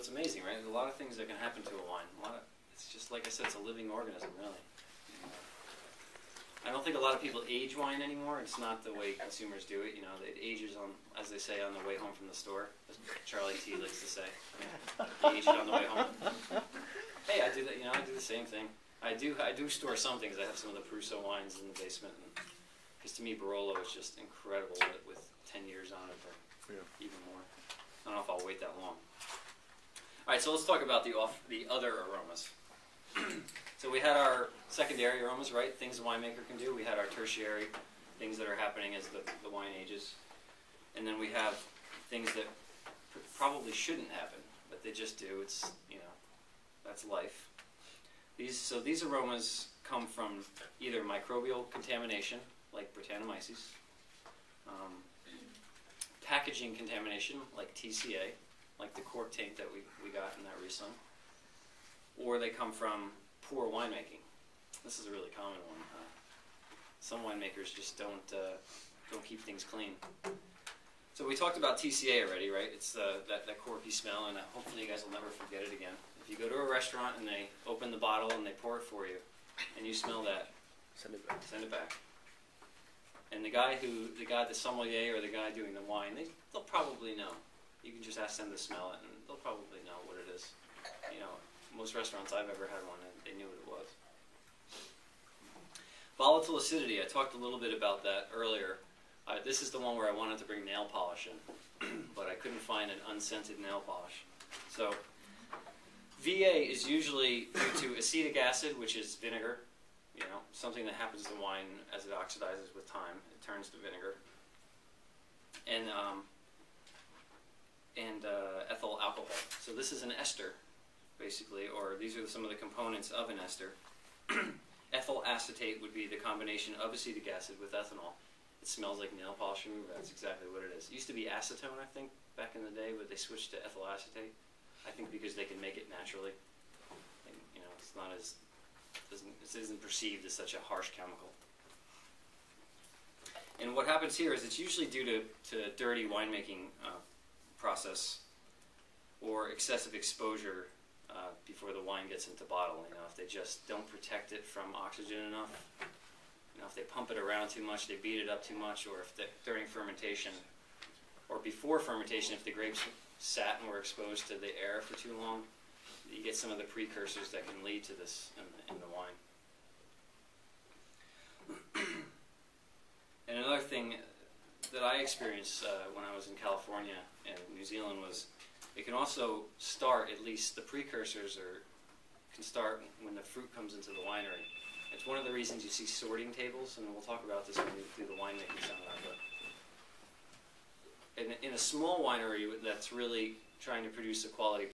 it's amazing, right? There's a lot of things that can happen to a wine. It's just, like I said, it's a living organism, really. I don't think a lot of people age wine anymore. It's not the way consumers do it. You know, it ages on, as they say, on the way home from the store. As Charlie T likes to say. Age it on the way home. Hey, I do that. You know, I do the same thing. I do store some things. I have some of the Prusso wines in the basement, because to me, Barolo is just incredible with 10 years on it, or even more. I don't know if I'll wait that long. All right, so let's talk about the other aromas. So we had our secondary aromas, right? Things the winemaker can do. We had our tertiary, things that are happening as the wine ages. And then we have things that probably shouldn't happen, but they just do. It's, you know, that's life. So these aromas come from either microbial contamination, like Brettanomyces, packaging contamination, like TCA, like the cork taint that we got in that Riesling, or they come from poor winemaking. This is a really common one. Some winemakers just don't keep things clean. So we talked about TCA already, right? It's that corky smell, and hopefully you guys will never forget it again. If you go to a restaurant and they open the bottle and they pour it for you, and you smell that, send it back. Send it back. And the sommelier or the guy doing the wine, they'll probably know. You can just ask them to smell it, and they'll probably know what it is. You know, most restaurants I've ever had one, they knew what it was. Volatile acidity, I talked a little bit about that earlier. This is the one where I wanted to bring nail polish in, but I couldn't find an unscented nail polish. So, VA is usually due to acetic acid, which is vinegar. You know, something that happens to wine as it oxidizes with time. It turns to vinegar. And ethyl alcohol. So this is an ester, basically, or these are some of the components of an ester. Ethyl acetate would be the combination of acetic acid with ethanol. It smells like nail polish remover. That's exactly what it is. It used to be acetone, I think, back in the day, but they switched to ethyl acetate. I think because they can make it naturally. And, you know, it's not as it isn't perceived as such a harsh chemical. And what happens here is it's usually due to dirty winemaking process or excessive exposure before the wine gets into bottle. You know, if they just don't protect it from oxygen enough, you know, if they pump it around too much, they beat it up too much, or if during fermentation or before fermentation, if the grapes sat and were exposed to the air for too long, you get some of the precursors that can lead to this in the wine. And another thing that I experienced when I was in California and New Zealand was it can also start, at least the precursors can start when the fruit comes into the winery. It's one of the reasons you see sorting tables, and we'll talk about this when we do the winemaking seminar. But in a small winery that's really trying to produce a quality